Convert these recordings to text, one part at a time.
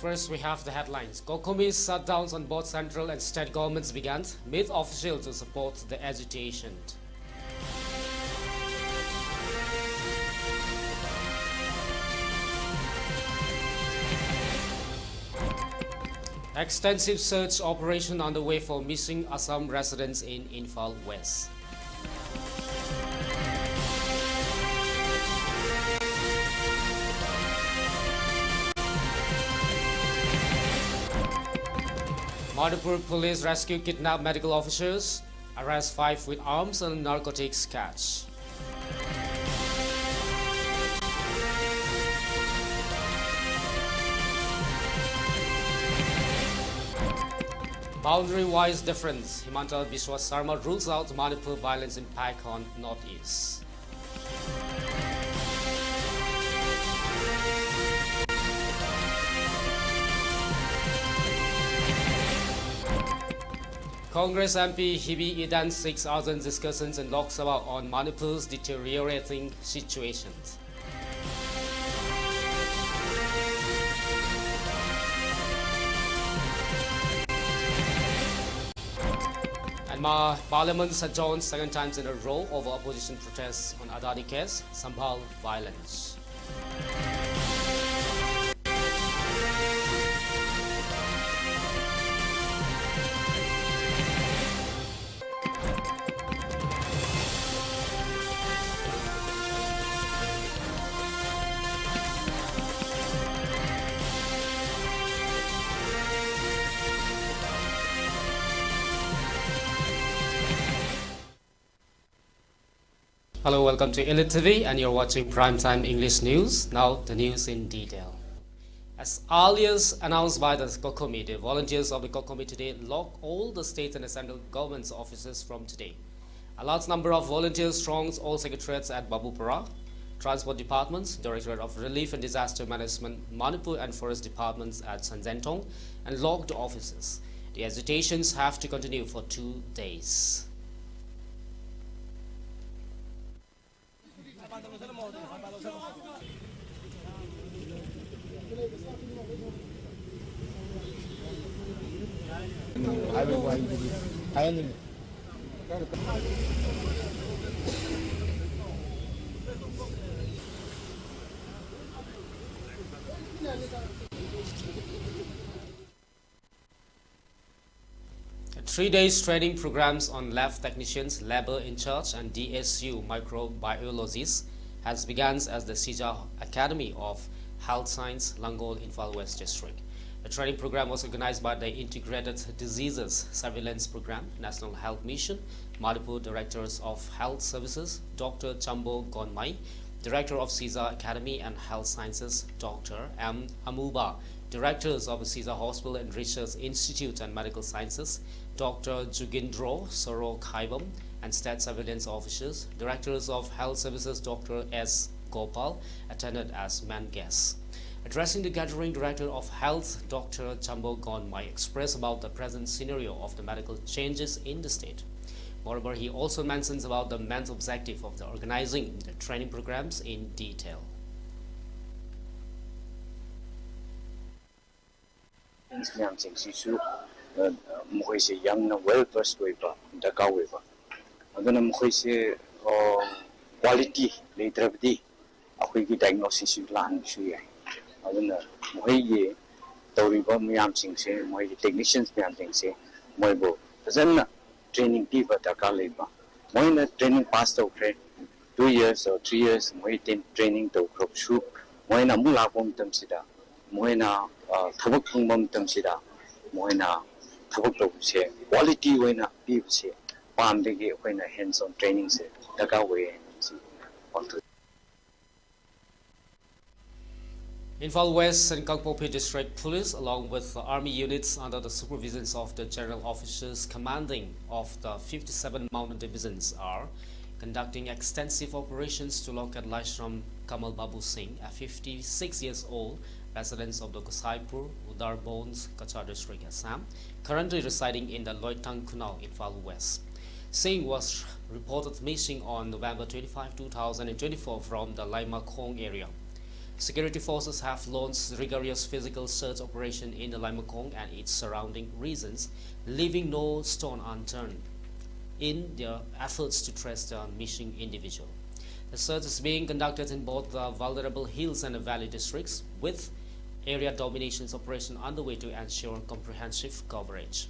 First, we have the headlines. Gokumi's shutdowns on both central and state governments began, with officials to support the agitation. Extensive search operation underway for missing Assam residents in Imphal West. Manipur police rescue kidnapped medical officers, arrest 5 with arms and narcotics catch. Boundary-wise difference, Himanta Biswa Sarma rules out Manipur violence impact on Northeast. Congress MP Hibi Idan 6,000 discussions in Lok Sabha on Manipur's deteriorating situations. And Parliament adjourned second times in a row over opposition protests on Adani case, Sambhal violence. Hello, welcome to ELITETV and you're watching Primetime English News. Now, the news in detail. As earlier announced by the Kokkomi, the volunteers of the Kokkomi today lock all the state and the central government's offices from today. A large number of volunteers strongs all secretariats at Babupara, Transport Departments, Directorate of Relief and Disaster Management, Manipur and Forest Departments at Sanzentong, and locked offices. The agitations have to continue for 2 days. Three-day training programs on lab technicians, labor in charge, and DSU microbiologists has begun as the Sija Academy of Health Science, Langol, Imphal West District. The training program was organized by the Integrated Diseases Surveillance Program, National Health Mission, Manipur Directors of Health Services, Dr. Chambo Gonmai, Director of Sija Academy and Health Sciences, Dr. M. Amuba, Directors of Sija Hospital and Research Institute and Medical Sciences, Dr. Jugindro Soro Khaibam, and State Surveillance Officers, Directors of Health Services, Dr. S. Gopal, attended as main guests. Addressing the gathering, Director of Health, Dr. Chambo Gonmai, expressed about the present scenario of the medical changes in the state. Moreover, he also mentions about the main objective of the organizing the training programs in detail. Young well versed the quality later of the diagnosis plan. Technicians training people training past 2 years or 3 years training to crop shoot Moina Mulapom Tamsida Moina Tabakung Tamsida Moina Tabak quality when a people say palm the when a hands on training say Tagaway. Imphal West and Kangpopi District Police, along with Army units under the supervision of the General Officers commanding of the 57 Mountain Divisions, are conducting extensive operations to locate Laishram Kamal Babu Singh, a 56 years old resident of the Gosaipur, Udarbons, Kachar District, Assam, currently residing in the Loitang Kunal, Imphal West. Singh was reported missing on November 25, 2024 from the Laima Khong area. Security forces have launched rigorous physical search operation in the Limekong and its surrounding regions, leaving no stone unturned in their efforts to trace the missing individual. The search is being conducted in both the vulnerable hills and the valley districts, with area dominations operation underway to ensure comprehensive coverage.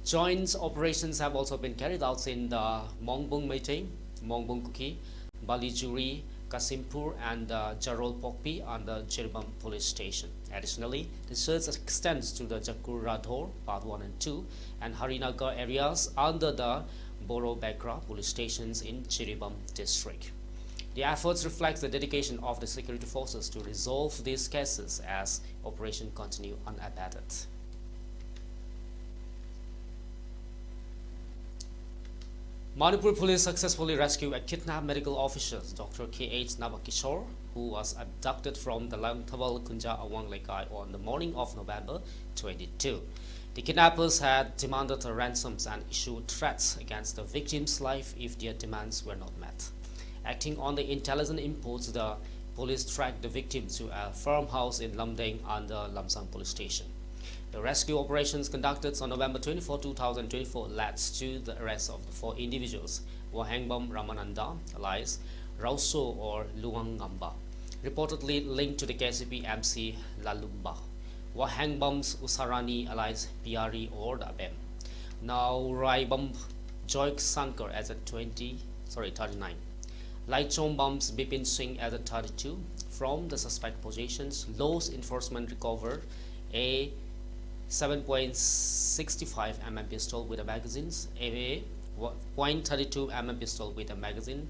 Joint operations have also been carried out in the Mongbung Meitei, Mongbung Kuki, Balijuri, Kasimpur and Jarol Pokpi under Jirbam police station. Additionally, the search extends to the Jakur-Radhor, Part 1 and 2, and Harinagar areas under the Boro Bekra police stations in Chiribam district. The efforts reflect the dedication of the security forces to resolve these cases as operations continue unabated. Manipur police successfully rescued a kidnapped medical officer, Dr. K.H. Nabakishore, who was abducted from the Langtawal Kunja Awang Lekai on the morning of November 22. The kidnappers had demanded ransoms and issued threats against the victim's life if their demands were not met. Acting on the intelligence inputs, the police tracked the victim to a farmhouse in Lamdeng under Lamsang police station. The rescue operations conducted on November 24, 2024 led to the arrest of the 4 individuals, Wahangbam Ramananda, alias Rauso or Luangamba, reportedly linked to the KCP MC Lalumba, Wahangbam's Usarani, alias Piari or Dabem, now Raibam Joik Sankar as a 39, Laichombam's Bipin Singh as a 32. From the suspect positions, law enforcement recovered a 7.65 mm pistol with a magazines, a .32 mm pistol with a magazine,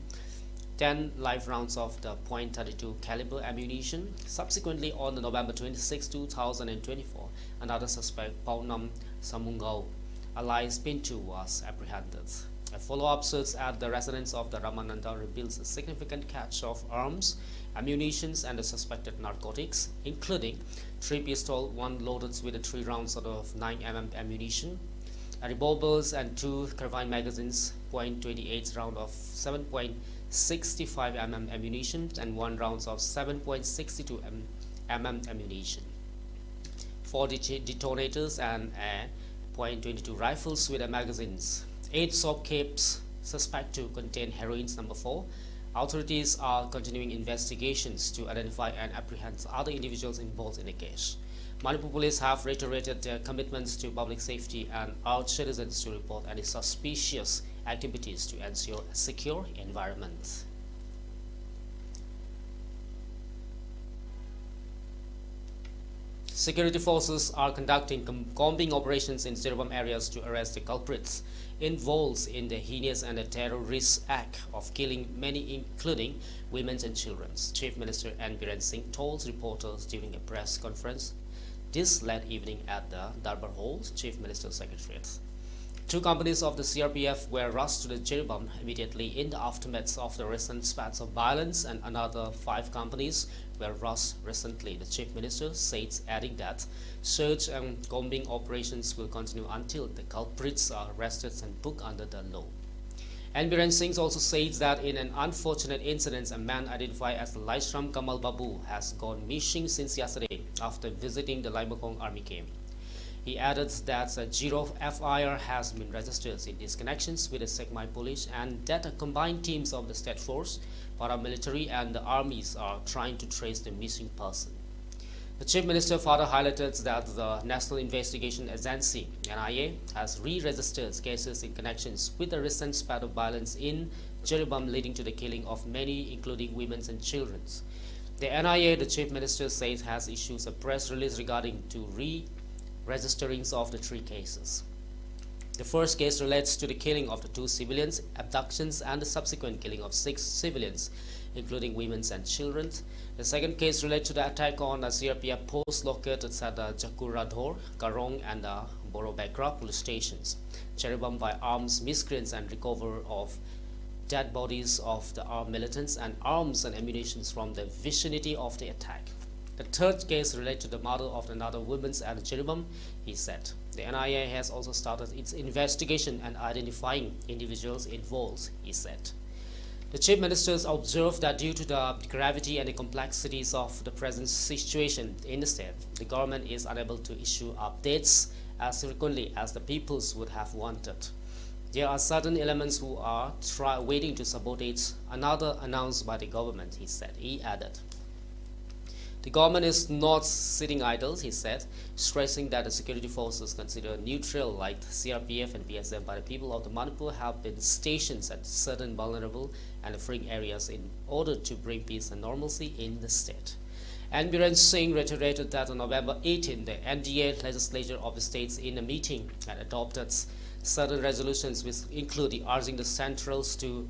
10 live rounds of the .32 caliber ammunition. Subsequently, on November 26, 2024, another suspect, Paunam Samungao, alias Pintu, was apprehended. A follow-up search at the residence of the Ramananda reveals a significant catch of arms, ammunitions and the suspected narcotics, including 3 pistols, 1 loaded with 3 rounds of 9 mm ammunition, revolvers and 2 carbine magazines, .28 round of 7.65 mm ammunition and 1 round of 7.62 mm ammunition, 4 detonators and a .22 rifles with magazines, 8 soap capes suspected to contain heroin number 4. Authorities are continuing investigations to identify and apprehend other individuals involved in the case. Manipur police have reiterated their commitments to public safety and urged citizens to report any suspicious activities to ensure a secure environment. Security forces are conducting combing operations in Jirbam areas to arrest the culprits involved in the heinous and the terrorist act of killing many, including women and children, Chief Minister N. Biren Singh told reporters during a press conference this late evening at the Darbar Hall, Chief Minister's Secretariat. 2 companies of the CRPF were rushed to the Jirbam immediately in the aftermath of the recent spats of violence, and another 5 companies were rushed recently, the Chief Minister said, adding that search and combing operations will continue until the culprits are arrested and booked under the law. And Biren Singh also says that in an unfortunate incident, a man identified as Laishram Kamal Babu has gone missing since yesterday after visiting the Limekong army camp. He added that 0 FIR has been registered in these connections with the Sikkim police and that combined teams of the state force, paramilitary and the armies are trying to trace the missing person. The Chief Minister further highlighted that the National Investigation Agency (NIA) has re-registered cases in connections with the recent spat of violence in Jirbam leading to the killing of many, including women and children. The NIA, the Chief Minister says, has issued a press release regarding to re-registerings of the 3 cases. The first case relates to the killing of the 2 civilians, abductions and the subsequent killing of 6 civilians, including women and children. The second case relates to the attack on a CRPF post located at the Jakur-Radhor, Karong and the Boro Bekra police stations, Cheribam by arms miscreants and recover of dead bodies of the armed militants and arms and ammunition from the vicinity of the attack. The third case relates to the murder of another woman at Cheribam, he said. The NIA has also started its investigation and identifying individuals involved, he said. The Chief Ministers observed that due to the gravity and the complexities of the present situation in the state, the government is unable to issue updates as frequently as the peoples would have wanted. There are certain elements who are waiting to sabotage another announced by the government, he said. He added, "The government is not sitting idle," he said, stressing that the security forces considered neutral like CRPF and BSF by the people of the Manipur have been stationed at certain vulnerable and freeing areas in order to bring peace and normalcy in the state. And Biren Singh reiterated that on November 18, the NDA legislature of the states in a meeting had adopted certain resolutions which include urging the centrals to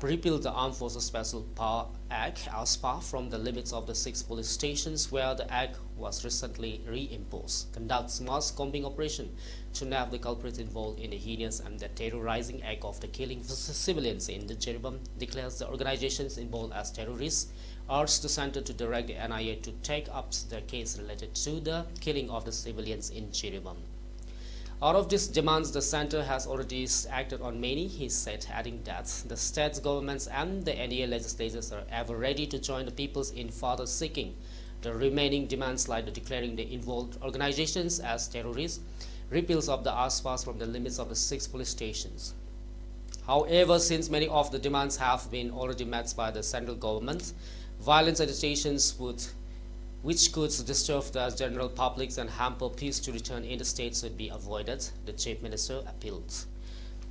repeal the Armed Forces Special Power Act (ASPA) from the limits of the 6 police stations where the act was recently reimposed, conducts mass combing operation to nab the culprits involved in the heinous and the terrorizing act of the killing of civilians in the Jeroboam, declares the organizations involved as terrorists, urged the center to direct the NIA to take up the case related to the killing of the civilians in Jeroboam. Out of these demands, the center has already acted on many, he said, adding that the state governments and the NDA legislators are ever ready to join the peoples in further seeking the remaining demands like the declaring the involved organizations as terrorists, repeals of the ASPAs from the limits of the 6 police stations. However, since many of the demands have been already met by the central government, violent agitations which could disturb the general public and hamper peace to return in the states would be avoided, the Chief Minister appealed.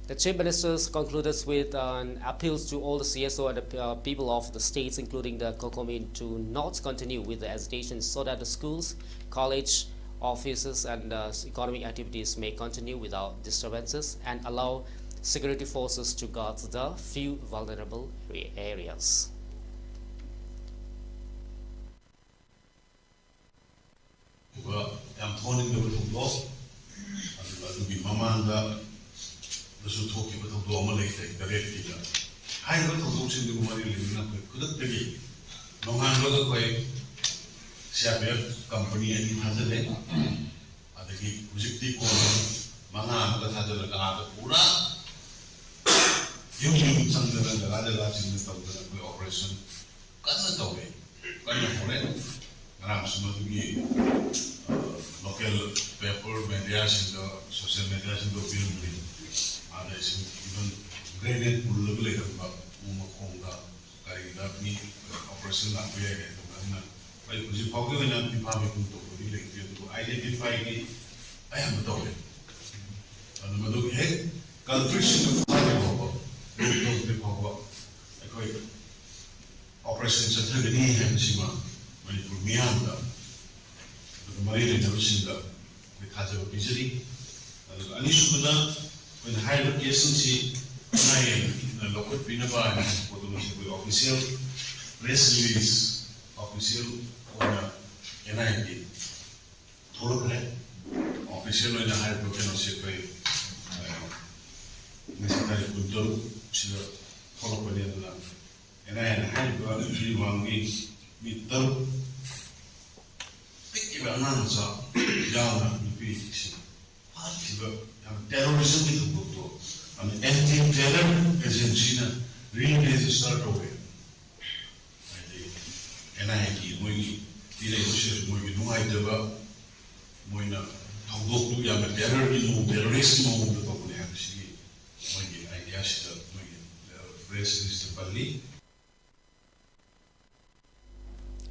The Chief Ministers concluded with an appeal to all the CSO and the people of the states, including the COCOMI, to not continue with the agitations so that the schools, college, offices and economic activities may continue without disturbances and allow security forces to guard the few vulnerable areas. I'm calling the law. I be Mamanda, the Sutoki, but of Domalek, the Reftiga. I got a motion to money living up with couldn't be. No man got away. Shabir company and in Hazard. At the Mujik Mana, the Hazard, the Pura. You knew something that the other last in the operation. Cut it away. Local paper, media, social media, and the film. And I think even graded will look like a Umakonga, Karinapni, operation that we are getting. But it was a popular enough to identify it. I am a dog. And the Madu head, confusion of the operation Saturday and Shima. Manipur Mianda, the Marine Navishinda, with Hazel Pizzi, and Anishuna, when higher cases, and local Pinaba and official press release, official on NIP, official in a higher protein necessary control, she followed by the other. And I had to agree 1 week. Itu pikir anansa jangan dipikir. Juga yang terorisme itu betul. And anti-terror agency na re-register away. NIT, mui tidak usah mui nungai deba, mui na tanggung tu yang terror itu terorisme mau betul punya agensi. Mui idea sih mui press Bali.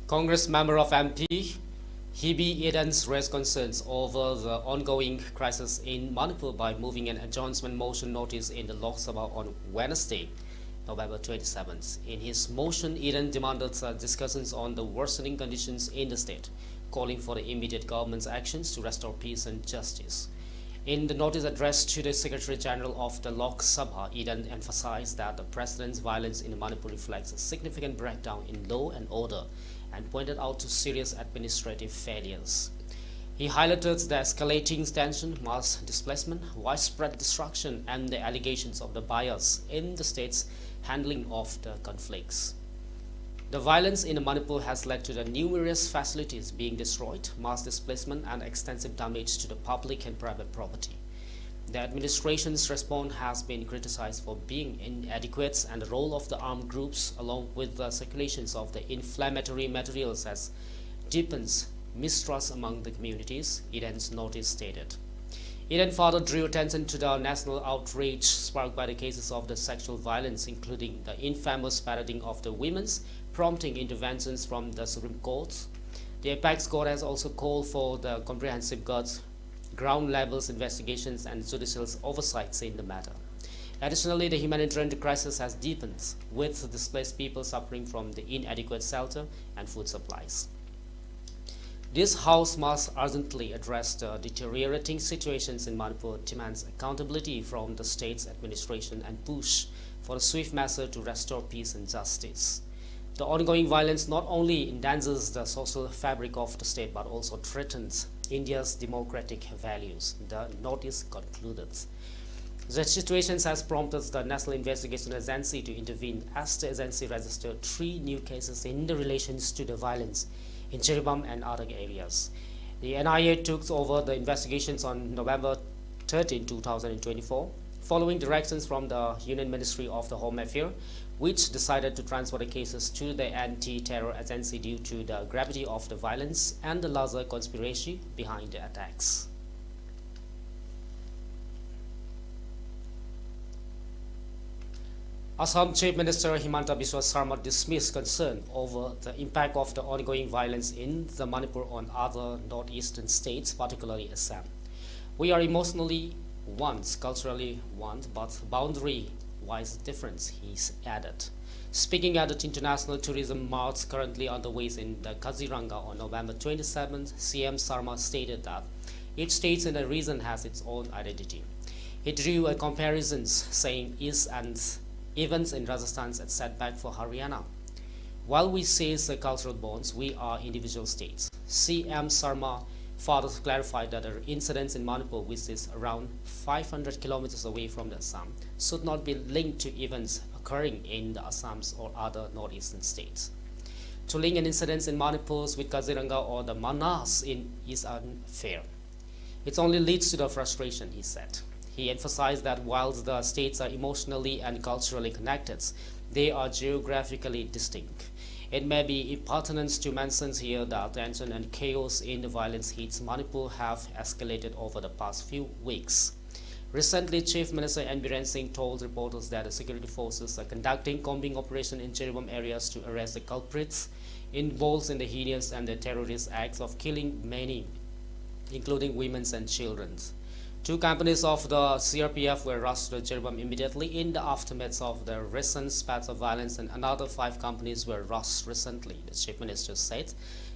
Congress member of MP Hebe Edens raised concerns over the ongoing crisis in Manipur by moving an adjournment motion notice in the Lok Sabha on Wednesday, November 27th. In his motion, Eden demanded discussions on the worsening conditions in the state, calling for the immediate government's actions to restore peace and justice. In the notice addressed to the Secretary General of the Lok Sabha, Eden emphasized that the president's violence in Manipur reflects a significant breakdown in law and order and pointed out to serious administrative failures. He highlighted the escalating tension, mass displacement, widespread destruction, and the allegations of the bias in the state's handling of the conflicts. The violence in Manipur has led to the numerous facilities being destroyed, mass displacement, and extensive damage to the public and private property. The administration's response has been criticized for being inadequate, and the role of the armed groups along with the circulations of the inflammatory materials has deepens mistrust among the communities, Eden's notice stated. Eden further drew attention to the national outrage sparked by the cases of the sexual violence, including the infamous parading of the women's, prompting interventions from the Supreme Court. The Apex Court has also called for the comprehensive ground levels investigations and judicial oversights in the matter. Additionally, the humanitarian crisis has deepened, with displaced people suffering from the inadequate shelter and food supplies. This House must urgently address the deteriorating situations in Manipur, demands accountability from the state's administration, and push for a swift measure to restore peace and justice. The ongoing violence not only endangers the social fabric of the state but also threatens India's democratic values, the notice concluded. The situation has prompted the National Investigation Agency to intervene, as the agency registered 3 new cases in relation to the violence in Mizoram and other areas. The NIA took over the investigations on November 13, 2024, following directions from the Union Ministry of the Home Affairs, which decided to transfer the cases to the anti-terror agency due to the gravity of the violence and the larger conspiracy behind the attacks. Assam Chief Minister Himanta Biswa Sarma dismissed concern over the impact of the ongoing violence in the Manipur on other northeastern states, particularly Assam. We are emotionally one, culturally one, but boundary-wise different, he added. Speaking at the International Tourism March currently underway in the Kaziranga on November 27, CM Sarma stated that each state in the region has its own identity. He drew a comparisons, saying events in Rajasthan as setback for Haryana. While we seize the cultural bonds, we are individual states. CM Sarma further clarified that the incidents in Manipur, which is around 500 kilometers away from the Assam, should not be linked to events occurring in the Assams or other northeastern states. To link an incident in Manipur with Kaziranga or the Manas is unfair. It only leads to the frustration, he said. He emphasized that whilst the states are emotionally and culturally connected, they are geographically distinct. It may be impertinent to mention here that tension and chaos in the violence hits Manipur have escalated over the past few weeks. Recently, Chief Minister N. Biren Singh told reporters that the security forces are conducting combing operation in Mizoram areas to arrest the culprits involved in the heinous and the terrorist acts of killing many, including women and children. 2 companies of the CRPF were rushed to Mizoram immediately in the aftermath of the recent spats of violence, and another 5 companies were rushed recently, the Chief Minister said,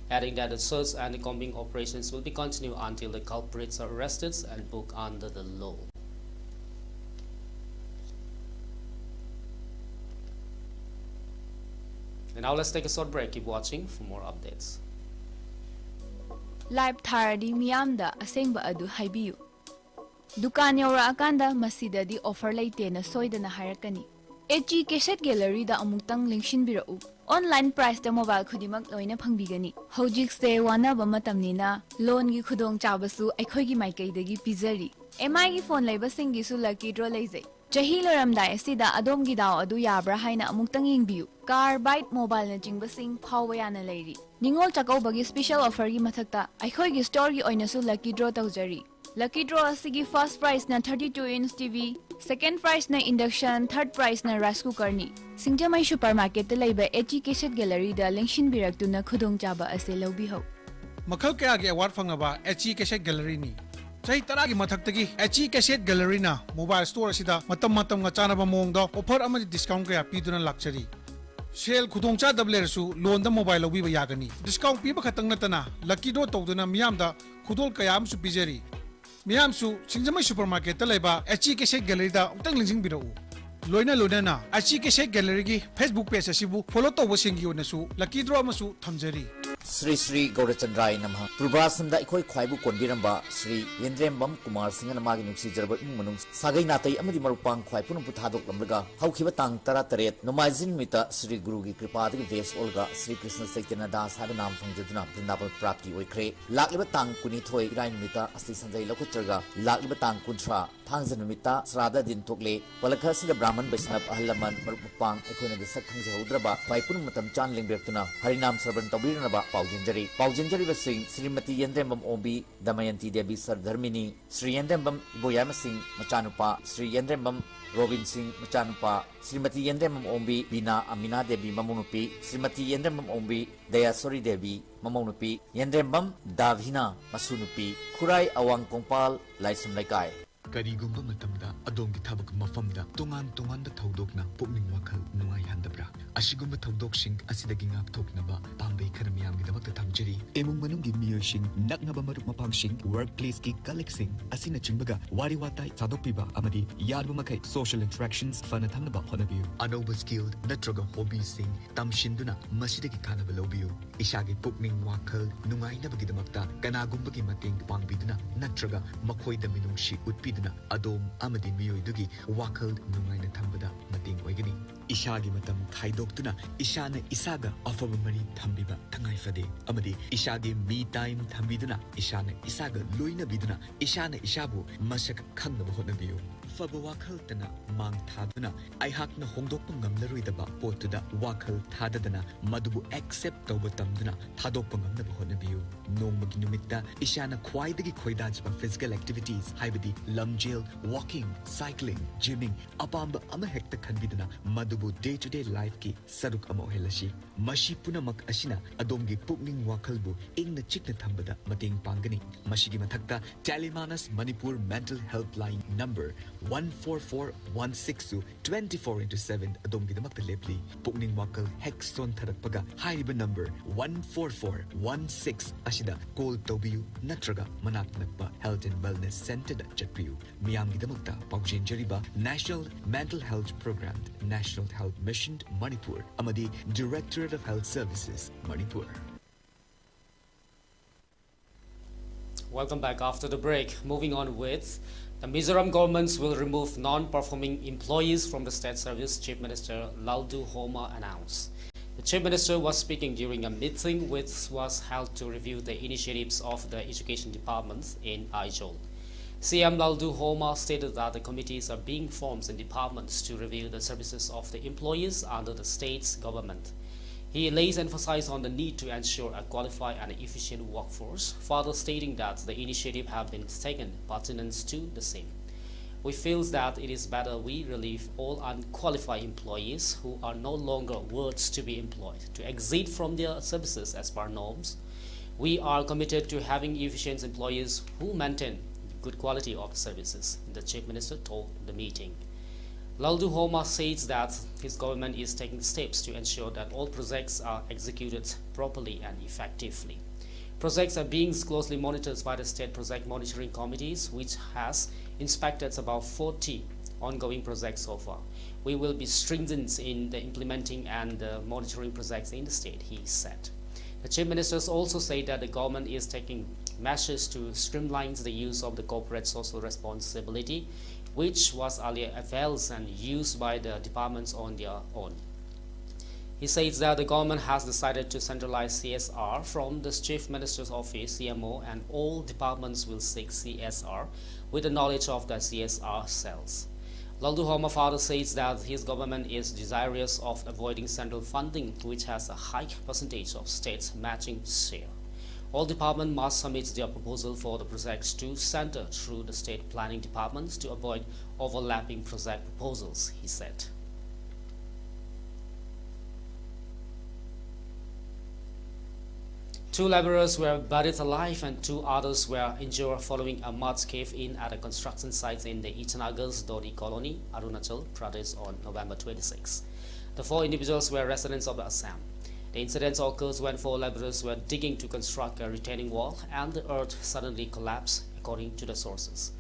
adding that the search and the combing operations will be continued until the culprits are arrested and booked under the law. And now let's take a short break. Keep watching for more updates. Live Tharadi Miyamda Asengba Adu Haibiyu. Dukan yaura akanda masidadi offer laitena soidana harakani. HG Cassette Gallery da amutang linkshin birau. Online price da mobile khudimak loina phangbigani. Hojik se wana ba matamnina loan gi khudong chabasu aikhoi gi maikai dagi pizari. MI gi phone laiba singi su lucky draw laizai. Chahi loramdai asida adom gi daw adu yabra haina amuktang yingbiu. Car bite mobile na jingba sing phawba yana lairi. Ningol chakau bagi special offer gi mathakta aikhoi gi store gi oina su lucky draw tawjari. Lucky draw asigi first prize na 32-inch TV, second prize na induction, third prize na rice cooker ni. Singjamai supermarket laiba HG Cassette Gallery da lengshin birak tu na khudong chaba ase lawbi ho. Makhal kaya gi award fangaba HG Cassette Gallery ni. Chahi taragi mathaktagi HG Cassette Gallery na mobile store asida matam nga chanaba mongda offer amadi discount kaya piduna lakchari. Sale khudong cha dablesu loan da mobile lawbi ba yagani. Discount piba khatang natana lucky draw tawduna miyamda khudol kaya am su pijari. Miyamsu Singjamai supermarket laiba HG Cassette Gallery da utang lingjing birau. Loina na HG Cassette Gallery gi Facebook page asibu follow tawba singi onasu lucky draw amasu thamjari. Sri Sri Gaurachandrai Namha Prabhasanda Ikoi Khwaibu Konbiramba Sri Yendrembam Kumar Singh Namagi Nuksi Jarba Manung Sagai Natai Amadi Marupang Khwaipun Puthadok Lamlaga Haukiba Tang Tarat Nomazin Mita Sri Guru gi Kripa Ves Olga Sri Krishna Chaitanya Das Habanam Fangjaduna Vrindabal Prapti Oikre Lakiba Tang Kuni Thoi Irain Mita Asti Sanjay Lokuchaga Lakiba Tang Kuntra thangza numita srada din thokle palakha sida brahman vaishnava ahlaman marup mapang ekhona da sak thangja hodraba paipun matam chan lingbektuna harinam sarban tawirnaba paujinjari basing Srimati Yendrembam Ombi Damayanti Devi Sardharmini Sri Yendrembam Iboyama Singh Machanupa Sri Yendrembam Robin Singh Machanupa Srimati Yendrembam Ombi Bina Amina Devi Mamunupi Srimati Yendrembam Ombi Dayasori Devi Mamunupi Yendrembam Davhina Masunupi Kurai Awang Kongpal Laisum Laikai Karigumba matamda adongi thabak mafamda tongan da thaudokna pukning wakhal nungai handabra asigumba thaudok asidagi ngak thoknaba pambai kharmiyam gidamakta thamjari emung manunggi miyoising naknaba marup mapamsing workplace ki colleaguesing asina chingbaga wari watai sadokpiba amadi yarba makai social interactions fana thamnaba honabiu anoba skilled natraga hobby sing tamshinduna masidagi khanaba lobiu ishagi pukning wakhal nungai nabagi kanagumba ki mating pangbiduna natraga makhoida minungshi utpi Adom Amadi Mioidugi Wakal Numaina Tambada Mating Wagani Ishagi Matam Kaidoktuna Ishana Isaga Ofabamari Tambiba Tangai Fade Amadi Ishagi Me Time Tambiduna Ishana Isaga Luina Biduna Ishana Ishabu Masak Kanda Honabiu Faba Wakal Tana Mang Taduna Ihakna Hongdopangam Laruidaba Potuda Wakal Tadadana Madubu accept Tobatamduna Tadopangam Nabahonabiu Nong Maginumita Ishana Kwaidagi Koidajba physical activities Haibadi jail, walking, cycling, gymming, apamba ama hekta khanbidana madubu day-to-day life ki saruk ama ohelashi mashi punamak ashina adomgi pukning wakalbu ingna chikna thambada mating pangani mashigi mathakta Telemanas Manipur mental helpline number 14416 24/7 adomgi damakta lepli pukning wakal hexton tharakpaga haiba number 14416 ashida call tobiu natraga manak nakpa health and wellness center da chatpiu Miyamgi damakta paujinjariba National Mental Health Program National Health Mission Manipur amadi Directorate of Health Services Manipur. Welcome back after the break. Moving on with the Mizoram governments will remove non-performing employees from the state service, Chief Minister Laldu Homa announced. The Chief Minister was speaking during a meeting which was held to review the initiatives of the Education Department in Aizawl. CM Laldu Homa stated that the committees are being formed in departments to review the services of the employees under the state's government. He lays emphasis on the need to ensure a qualified and efficient workforce, further stating that the initiative have been taken pertinent to the same. We feel that it is better we relieve all unqualified employees who are no longer worth to be employed to exit from their services as per norms. We are committed to having efficient employees who maintain good quality of services, the Chief Minister told the meeting. Laldu Homa says that his government is taking steps to ensure that all projects are executed properly and effectively. Projects are being closely monitored by the State Project Monitoring Committees, which has inspected about 40 ongoing projects so far. We will be stringent in the implementing and monitoring projects in the state, he said. The Chief Ministers also said that the government is taking measures to streamline the use of the corporate social responsibility, which was earlier available and used by the departments on their own. He says that the government has decided to centralize CSR from the Chief Minister's Office, CMO, and all departments will seek CSR with the knowledge of the CSR cells. Laldu Homa further says that his government is desirous of avoiding central funding, which has a high percentage of states matching share. All departments must submit their proposal for the projects to center through the state planning departments to avoid overlapping project proposals, he said. Two laborers were buried alive and two others were injured following a mud cave-in at a construction site in the Itanagar's Dori colony, Arunachal Pradesh on November 26. The four individuals were residents of Assam. The incident occurs when four laborers were digging to construct a retaining wall and the earth suddenly collapsed, according to the sources.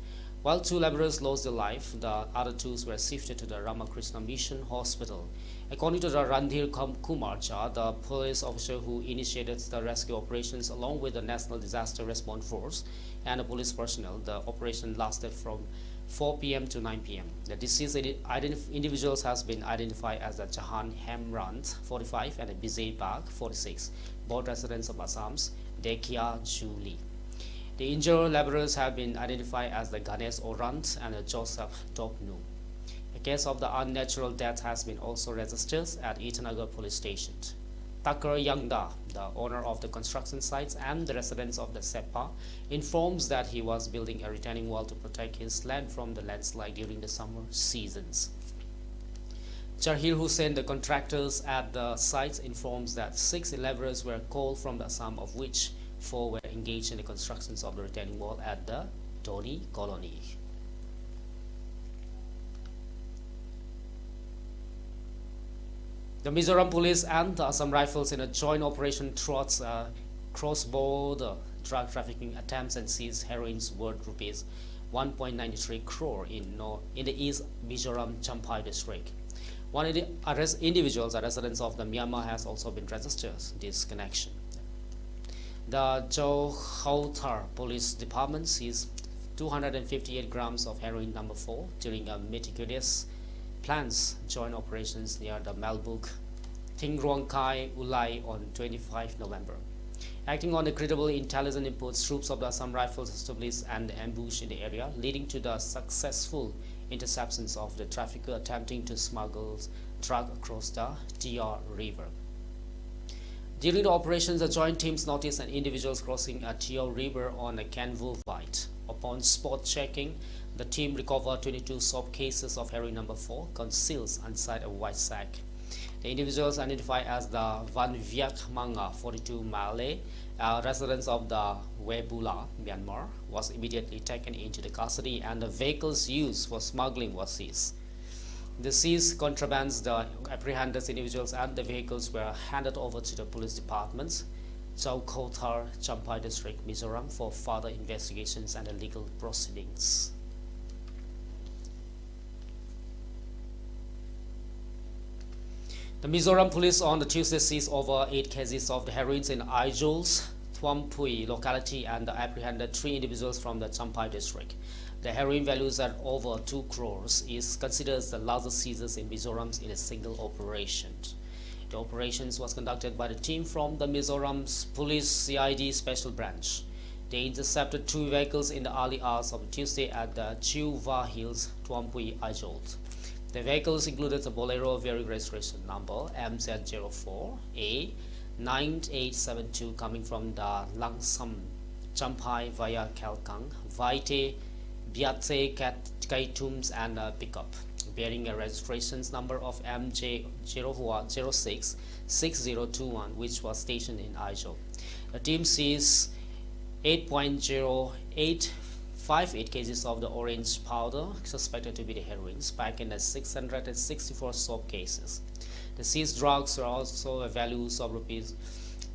While two laborers lost their life, the other two were shifted to the Ramakrishna Mission Hospital. According to the Randhir Kumar Jha, the police officer who initiated the rescue operations along with the National Disaster Response Force and the police personnel, the operation lasted from 4 p.m. to 9 p.m. The deceased individuals has been identified as the Jahan Hemrand, 45, and Bizay Bag, 46, both residents of Assam's Dekia Juli. The injured laborers have been identified as the Ganesh Orant and Joseph Topnu. A case of the unnatural death has been also registered at Itanagar police station. Takar Yangda, the owner of the construction sites and the residents of the Sepa, informs that he was building a retaining wall to protect his land from the landslide during the summer seasons. Jahir Hussain, the contractors at the sites, informs that 6 laborers were called from the Assam, of which 4 were engaged in the constructions of the retaining wall at the Doni colony. The Mizoram police and the Assam Rifles in a joint operation thwarts cross-border drug trafficking attempts and seized heroin's worth rupees 1.93 crore in the East Mizoram Champhai district. One of the individuals, a resident of the Myanmar, has also been registered in this connection. The Johautar Police Department seized 258 grams of heroin number 4 during a meticulous plans joint operations near the Malbuk Thingrong Kai Ulai on 25 November. Acting on the credible intelligence inputs, troops of the Assam Rifles established an ambush in the area, leading to the successful interceptions of the trafficker attempting to smuggle drug across the TR River. During the operations, the joint teams noticed an individual crossing a TR River on a canvas white. Upon spot checking, the team recovered 22 soap cases of heroin number 4 concealed inside a white sack. The individuals identified as the Van Viak Manga 42 Malay, residents of the Webula, Myanmar, was immediately taken into the custody and the vehicles used for smuggling was seized. The seized contrabands, the apprehended individuals and the vehicles were handed over to the police departments, Chowkothar, Champhai district, Mizoram, for further investigations and legal proceedings. The Mizoram police on the Tuesday seized over 8 kgs of the heroin in Aijol's Thwampui locality and apprehended 3 individuals from the Champhai district. The heroin values at over 2 crores is considered the largest seizures in Mizoram in a single operation. The operations was conducted by the team from the Mizoram's Police CID Special Branch. They intercepted 2 vehicles in the early hours of Tuesday at the Chiuva Hills, Thwampui, Aijol. The vehicles included a Bolero variant registration number MZ04A9872 coming from the Langsam Champhai via Kalkang, Vaite, Biate, Kaitums and a pickup bearing a registration number of MJ066021 which was stationed in Aijol. The team seized 8.0858 kgs of the orange powder suspected to be the heroin, packed in 664 soap cases. The seized drugs were also a values of rupees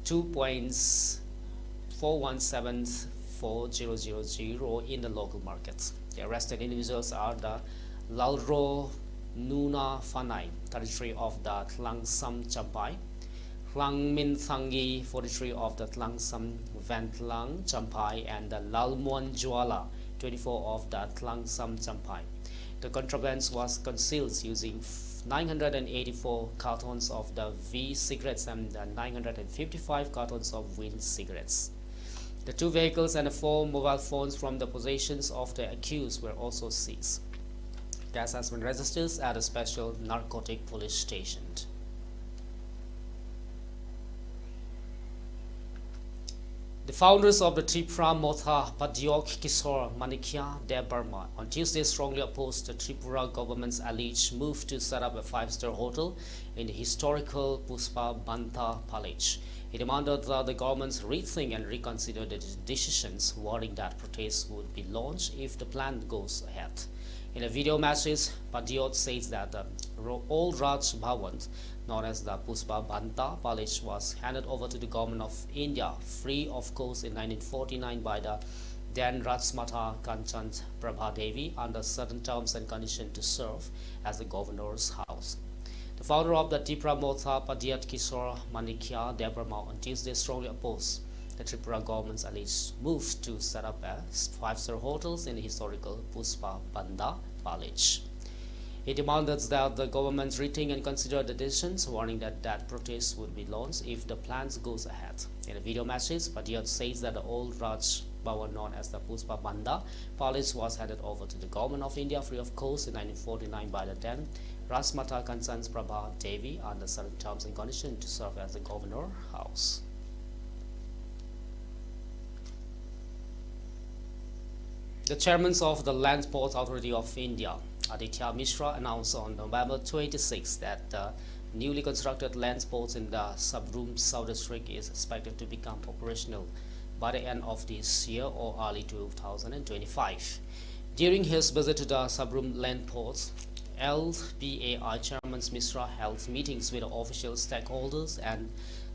2.417400 in the local markets. The arrested individuals are the Lalro Nuna Fanai, 33 of the Tlangsam Champhai, Hlang Min Thangi, 43 of the Tlangsam Vantlang Champhai, and the Lalmuan Juala, 24 of the Tlangsam Champhai. The contraband was concealed using 984 cartons of the V cigarettes and 955 cartons of Win cigarettes. The 2 vehicles and the 4 mobile phones from the possessions of the accused were also seized. Gas has been registered at a special narcotic police station. The founders of the Tripura Motha Padyok Kishore Manikya Debarma on Tuesday strongly opposed the Tripura government's alleged move to set up a 5-star hotel in the historical Puspa Banta Palace. He demanded that the government rethink and reconsider the decisions, warning that protests would be launched if the plan goes ahead. In a video message, Padyok says that the old Raj Bhavan, known as the Puspa Banta Palace, was handed over to the government of India free of cost in 1949 by the then Rajmata Kanchan Prabha Devi under certain terms and conditions to serve as the governor's house. The founder of the Tripura Motha Padyok Kishore Manikya Debarma on Tuesday strongly opposed the Tripura government's alleged move to set up a 5-star hotels in the historical Puspa Banda Palace. He demanded that the government rethink and consider the decisions, warning that protests would be launched if the plans goes ahead. In a video message, Padyok says that the old Raj power known as the Puspa Banda policy was handed over to the government of India free of cost in 1949 by the then Rasmata Kansans Prabha Devi under certain terms and conditions to serve as the governor house. The chairman of the Land Ports Authority of India, Aditya Mishra, announced on November 26 that the newly constructed land ports in the Sabrum South District is expected to become operational by the end of this year or early 2025. During his visit to the Sabrum land ports, LPAI Chairman Mishra held meetings with official stakeholders and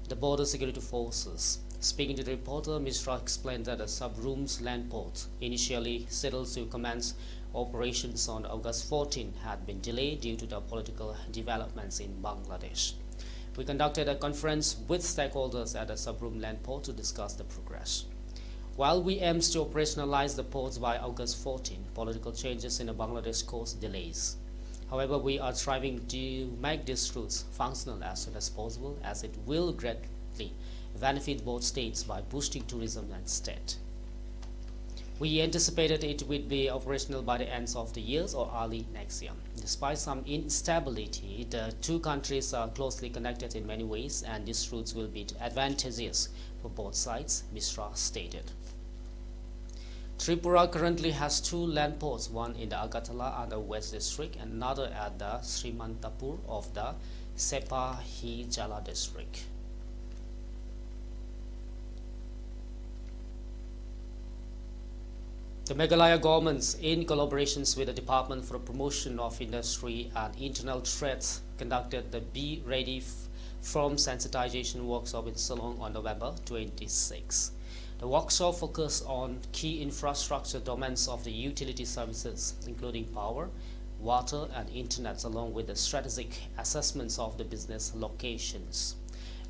the border security forces. Speaking to the reporter, Mishra explained that the Sabrum's land port, initially scheduled to commence operations on August 14, had been delayed due to the political developments in Bangladesh. We conducted a conference with stakeholders at the Sabrum land port to discuss the progress. While we aim to operationalize the ports by August 14, political changes in the Bangladesh caused delays. However, we are striving to make these routes functional as soon as possible, as it will greatly benefit both states by boosting tourism and state. We anticipated it would be operational by the end of the year or early next year. Despite some instability, the two countries are closely connected in many ways, and these routes will be advantageous for both sides, Mishra stated. Tripura currently has two land ports, one in the Agartala and the West District and another at the Srimantapur of the Sepahijala District. The Meghalaya government, in collaboration with the Department for the Promotion of Industry and Internal Trade, conducted the Be Ready Firm Sensitization Workshop in Shillong on November 26. The workshop focused on key infrastructure domains of the utility services, including power, water, and internet, along with the strategic assessments of the business locations.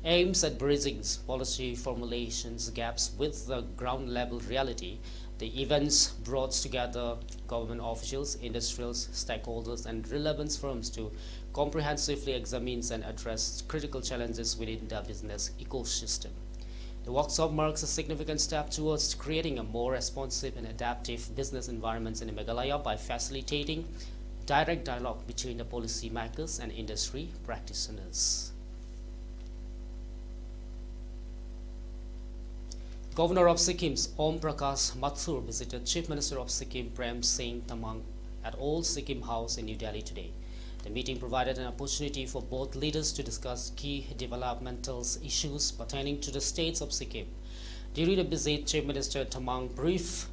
Aims at bridging policy formulations gaps with the ground-level reality. The events brought together government officials, industrials, stakeholders, and relevant firms to comprehensively examine and address critical challenges within the business ecosystem. The workshop marks a significant step towards creating a more responsive and adaptive business environment in Meghalaya by facilitating direct dialogue between the policymakers and industry practitioners. Governor of Sikkim, Om Prakash Mathur, visited Chief Minister of Sikkim, Prem Singh Tamang, at Old Sikkim House in New Delhi today. The meeting provided an opportunity for both leaders to discuss key developmental issues pertaining to the states of Sikkim. During the visit, Chief Minister Tamang briefed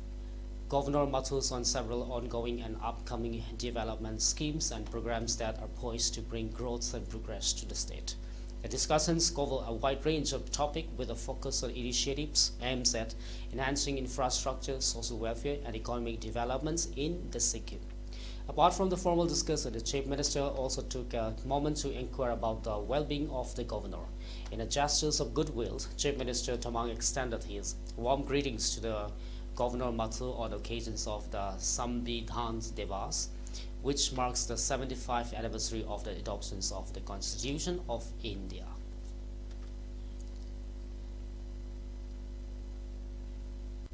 Governor Mathur on several ongoing and upcoming development schemes and programs that are poised to bring growth and progress to the state. The discussions cover a wide range of topics with a focus on initiatives aimed at enhancing infrastructure, social welfare, and economic developments in the Sikkim. Apart from the formal discussion, the Chief Minister also took a moment to inquire about the well-being of the governor. In a gesture of goodwill, Chief Minister Tamang extended his warm greetings to the Governor Mathur on occasions of the Sambidhan Devas, which marks the 75th anniversary of the adoption of the Constitution of India.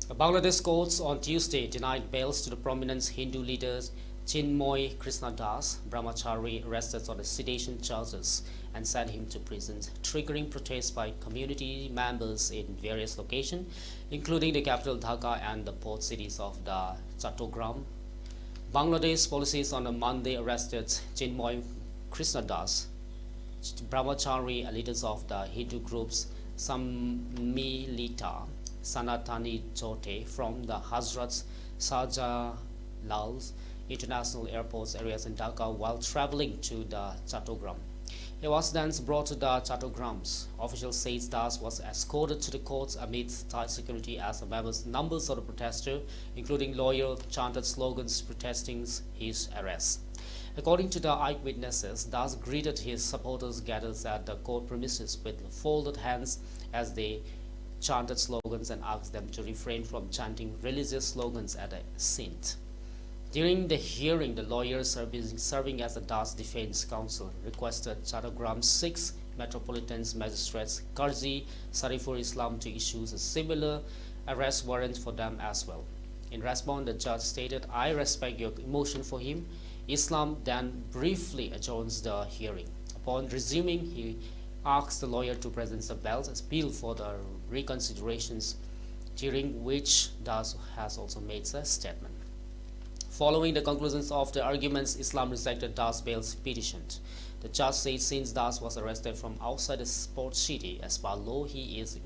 Bangladesh courts on Tuesday denied bails to the prominent Hindu leaders Chinmoy Krishnadas Brahmachari, arrested on the sedition charges, and sent him to prison, triggering protests by community members in various locations, including the capital Dhaka and the port cities of the Chattogram. Bangladesh police on a Monday arrested Chinmoy Krishnadas Brahmachari, leaders of the Hindu groups Sammilita Sanatani Jyote from the Hazrat Shahjalal International Airport areas in Dhaka while traveling to the Chattogram. He was then brought to the Chattogram. Officials say Das was escorted to the courts amid tight security as numbers of the protesters, including lawyers, chanted slogans protesting his arrest. According to the eyewitnesses, Das greeted his supporters gathered at the court premises with folded hands as they chanted slogans and asked them to refrain from chanting religious slogans at a scene. During the hearing, the lawyers serving as the Das Defense Counsel requested Chattogram 6 Metropolitan Magistrates Qazi Sarifur Islam to issue a similar arrest warrant for them as well. In response, the judge stated, "I respect your emotion for him." Islam then briefly adjourns the hearing. Upon resuming, he asked the lawyer to present the belt appeal for the reconsiderations, during which Das has also made a statement. Following the conclusions of the arguments, Islam rejected Das' bail petition. The judge said since Das was arrested from outside the port city, as per law he is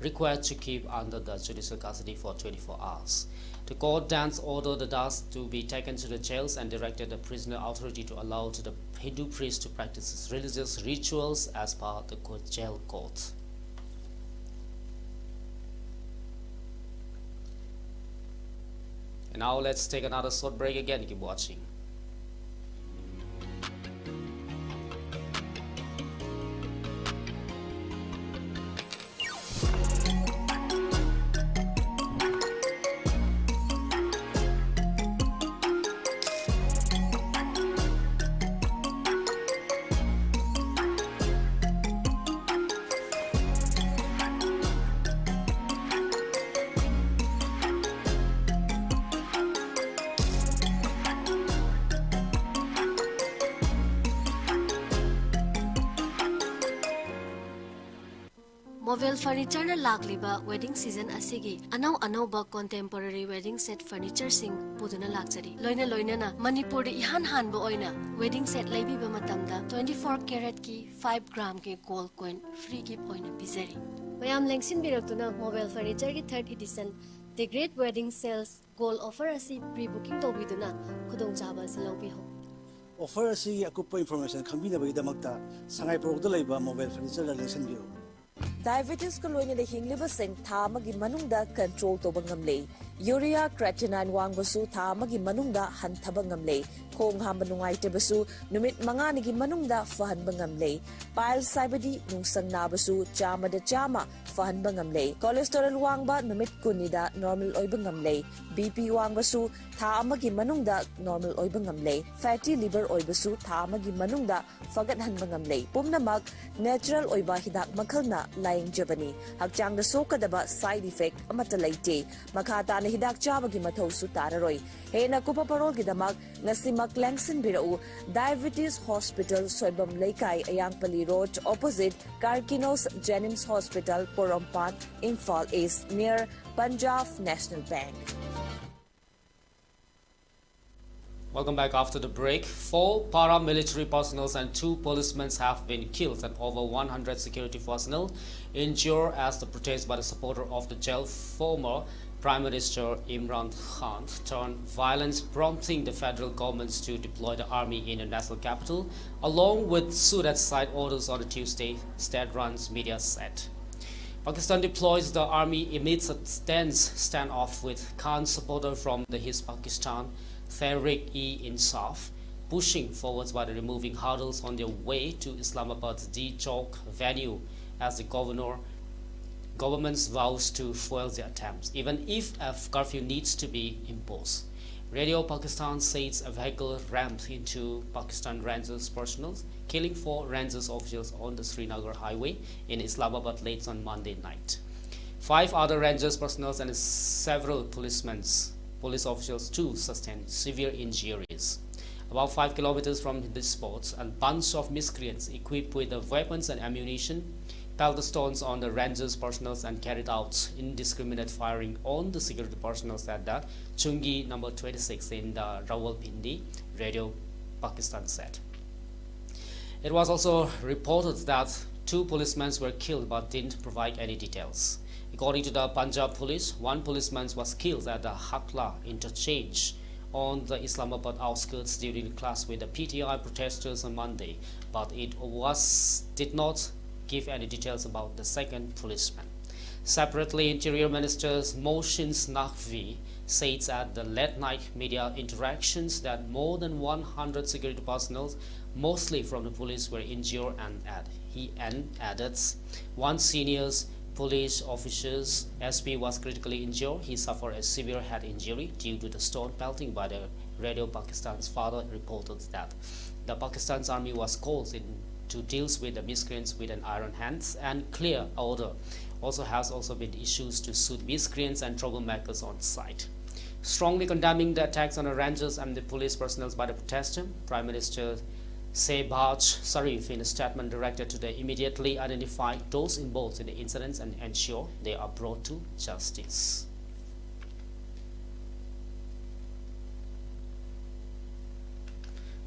required to keep under the judicial custody for 24 hours. The court then ordered the Das to be taken to the jails and directed the prisoner authority to allow the Hindu priest to practice his religious rituals as per the jail court. And now let's take another short break again. Keep watching. Mobile furniture na lagliba wedding season asigi anau contemporary wedding set furniture sing puduna lakchari loina na Manipur ihan hanbo oina wedding set laibiba matamda 24 karat ki 5 gram ke gold coin free gift oina bizari mayam lengsin biraktuna mobile furniture ki 3rd edition the great wedding sales gold offer asi pre-booking tobiduna khudong chaba silobi ho offer asi akupa information khambina bagdamakta sangai product laiba mobile furniture la lengsin biro Diabetes ko loina de hingliba sing tha magi manungda control to bangamle urea creatinine wangbasu tha magi manungda hanthaba ngamle khong hamba nungai te basu numit manga nigi manungda fahan bangamle pile saibadi nungsang na basu chama da chama fahan bangamle cholesterol wangba numit kunida normal oi bangamle bp wangbasu tha magi manungda normal oi bangamle fatty liver oi basu tha magi manungda fagat han bangamle pumnamak natural oi ba hidak makhalna laing jabani hakchang da sokadaba side effect amata laite makata na hidak chabagi mathau su tararoi hena kupa parol gidamak ngasimak langsin birau diabetes hospital soibam leikai ayangpali road opposite Karkinos Jennings Hospital Porompat Imphal East near Punjab National Bank. Welcome back after the break. 4 paramilitary personnel and 2 policemen have been killed and over 100 security personnel injured as the protest by the supporter of the jail former Prime Minister Imran Khan turned violence, prompting the federal government to deploy the army in the national capital, along with Surat-side orders on the Tuesday, state-run media said. Pakistan deploys the army amidst a tense standoff with Khan's supporter from the Hizb Pakistan, Tehreek-e-Insaf, pushing forwards by removing hurdles on their way to Islamabad's D Chowk venue as the government's vows to foil the attempts, even if a curfew needs to be imposed. Radio Pakistan says a vehicle rammed into Pakistan Rangers personnel, killing 4 Rangers officials on the Srinagar highway in Islamabad late on Monday night. 5 other Rangers personnel and several police officials too sustained severe injuries. About 5 kilometers from this spot, a bunch of miscreants equipped with the weapons and ammunition pelted stones on the Rangers personnel and carried out indiscriminate firing on the security personnel at the Chungi number 26 in the Rawalpindi, Radio Pakistan said. It was also reported that 2 policemen were killed but didn't provide any details. According to the Punjab police, 1 policeman was killed at the Hakla interchange on the Islamabad outskirts during a clash with the PTI protesters on Monday, but it did not give any details about the second policeman. Separately, Interior Minister Mohsin Naqvi said at the late-night media interactions that more than 100 security personnel, mostly from the police, were injured, and he added 1 senior police officer's SP was critically injured. He suffered a severe head injury due to the stone pelting by the Radio Pakistan's father reported that the Pakistan's army was called in to deal with the miscreants with an iron hand and clear order. Has also been issues to suit miscreants and troublemakers on site. Strongly condemning the attacks on the rangers and the police personnel by the protester, Prime Minister Shehbaz Sharif in a statement directed today immediately identify those involved in the incidents and ensure they are brought to justice.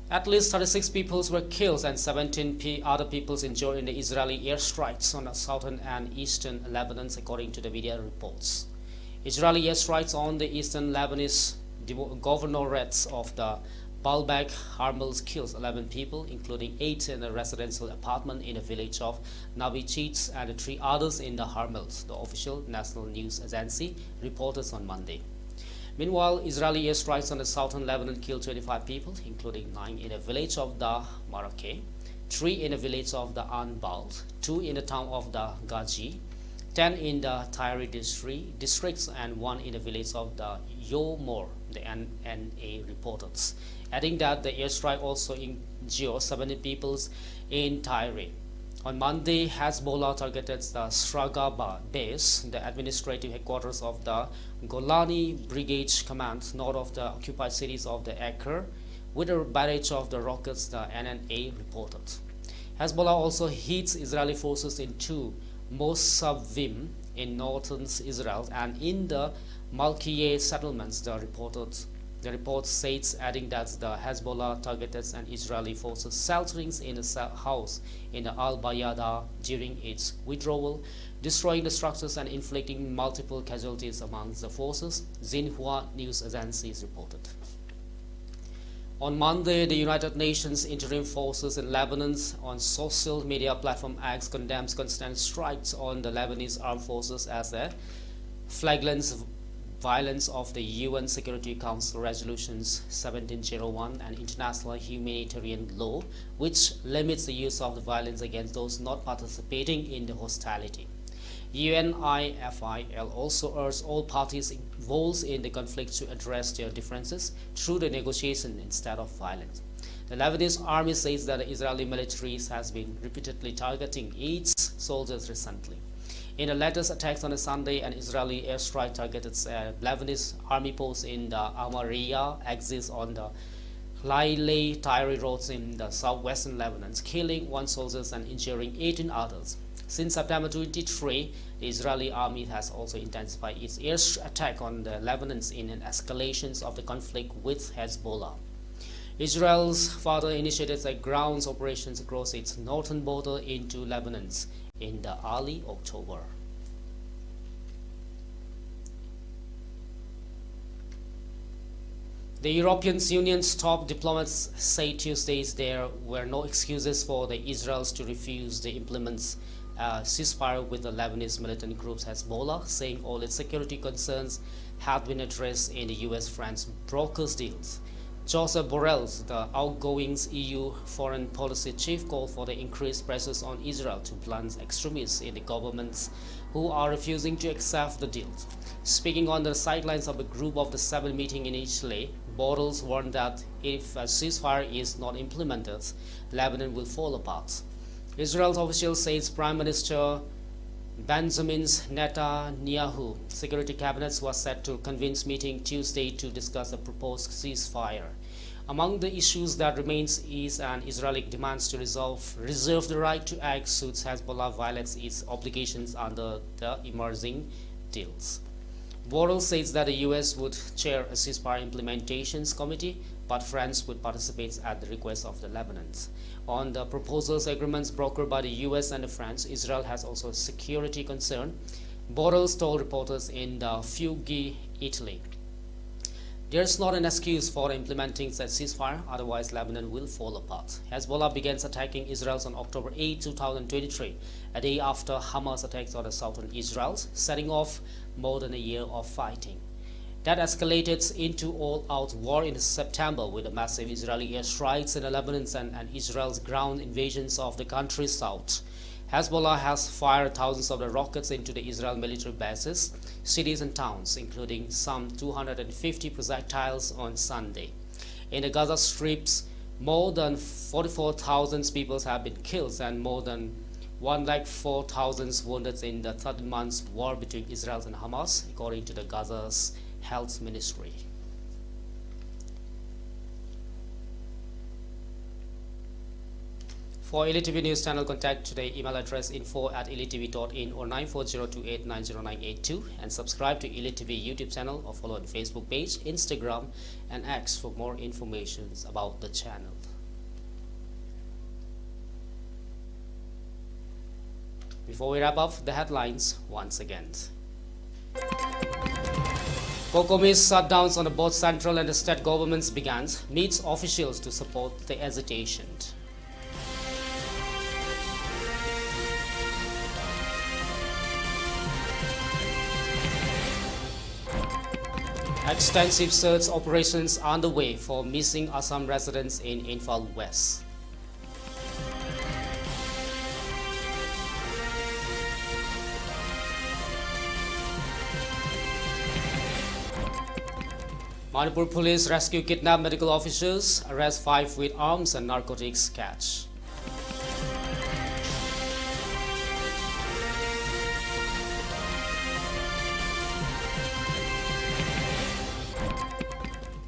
At least 36 people were killed and 17 other people injured in the Israeli airstrikes on the southern and eastern Lebanon, according to the media reports. Israeli airstrikes on the eastern Lebanese governorates of the Baalbek Harmels killed 11 people, including 8 in a residential apartment in the village of Nabichitz and 3 others in the Harmels, the official national news agency reported on Monday. Meanwhile, Israeli airstrikes on the southern Lebanon killed 25 people, including 9 in the village of the Marake, 3 in the village of the Anbal, 2 in the town of the Gaji, 10 in the Tyre districts, and 1 in the village of the Yomor, the NNA reported, adding that the airstrike also injured 70 people in Tyre. On Monday, Hezbollah targeted the Shragaba base, the administrative headquarters of the Golani Brigade Command, north of the occupied cities of the Acre, with a barrage of the rockets, the NNA reported. Hezbollah also hit Israeli forces in 2 Mosavim in northern Israel and in the Malkieh settlements, the report states, adding that the Hezbollah targeted an Israeli forces sheltering in a house in the Al-Bayada during its withdrawal, destroying the structures and inflicting multiple casualties among the forces, Xinhua news agencies reported. On Monday, the United Nations interim forces in Lebanon on social media platform X condemns constant strikes on the Lebanese armed forces as a flagrant violence of the UN Security Council resolutions 1701 and international humanitarian law, which limits the use of the violence against those not participating in the hostility. UNIFIL also urged all parties involved in the conflict to address their differences through the negotiation instead of violence. The Lebanese army says that the Israeli military has been repeatedly targeting its soldiers recently. In the latest attacks on a Sunday, an Israeli airstrike targeted a Lebanese army post in the Amaria axis on the Laile Tyre roads in the southwestern Lebanon, killing 1 soldier and injuring 18 others. Since September 23, the Israeli army has also intensified its air attack on the Lebanon in an escalation of the conflict with Hezbollah. Israel's further initiated a ground operations across its northern border into Lebanon in the early October. The European Union's top diplomats say Tuesday there were no excuses for the Israelis to refuse to implement a ceasefire with the Lebanese militant group Hezbollah, saying all its security concerns had been addressed in the US-France brokers deals. Joseph Borrell, the outgoing EU foreign policy chief, called for the increased pressures on Israel to blunt extremists in the governments who are refusing to accept the deal. Speaking on the sidelines of a Group of the 7 meeting in Italy, Borrell warned that if a ceasefire is not implemented, Lebanon will fall apart. Israel's officials say Prime Minister Benjamin Netanyahu security cabinets was set to convene meeting Tuesday to discuss a proposed ceasefire. Among the issues that remains is an Israeli demands to reserve the right to act should Hezbollah violates its obligations under the emerging deals. Borrell says that the US would chair a ceasefire implementations committee, but France would participate at the request of the Lebanons. On the proposals agreements brokered by the US and France, Israel has also a security concern. Borrell told reporters in the Fiuggi, Italy. There is not an excuse for implementing a ceasefire, otherwise Lebanon will fall apart. Hezbollah began attacking Israel on October 8, 2023, a day after Hamas attacks on the southern Israel, setting off more than a year of fighting. That escalated into all-out war in September with the massive Israeli airstrikes in Lebanon and Israel's ground invasions of the country's south. Hezbollah has fired thousands of the rockets into the Israel military bases, cities and towns, including some 250 projectiles on Sunday. In the Gaza Strip's More than 44,000 people have been killed and more than 104,000 wounded in the 13 months war between Israel and Hamas, according to the Gaza's health ministry. For ELITETV News Channel, contact today email address info@elitetv.in or 9402890982 and subscribe to ELITETV YouTube channel or follow on Facebook page, Instagram and X for more information about the channel. Before we wrap up the headlines once again. COCOMI's shutdowns on both central and state governments began, needs officials to support the hesitation. Extensive search operations underway for missing Assam residents in Imphal West. Manipur police rescue kidnapped medical officers, arrest 5 with arms and narcotics catch.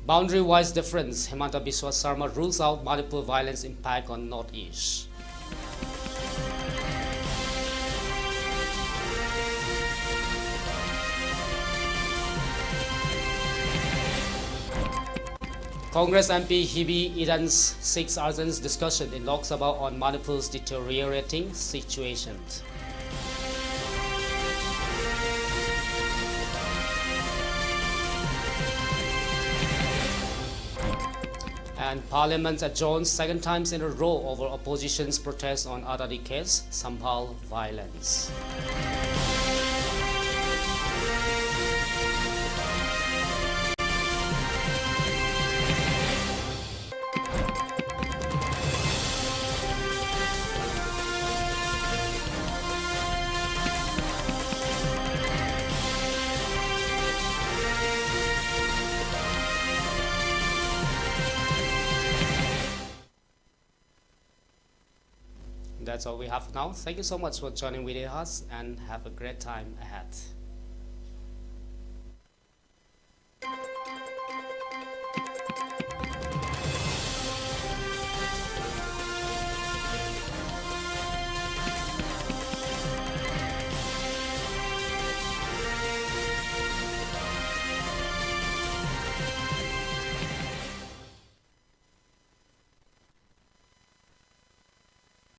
Boundary-wise difference, Himanta Biswa Sarma rules out Manipur violence impact on Northeast. Congress MP Hibi Iran's 6 urgent discussion in Lok Sabha on Manipur's deteriorating situation. And Parliament adjourns 2nd times in a row over opposition's protests on Adadi case, Sambhal violence. That's all we have now. Thank you so much for joining with us and have a great time ahead.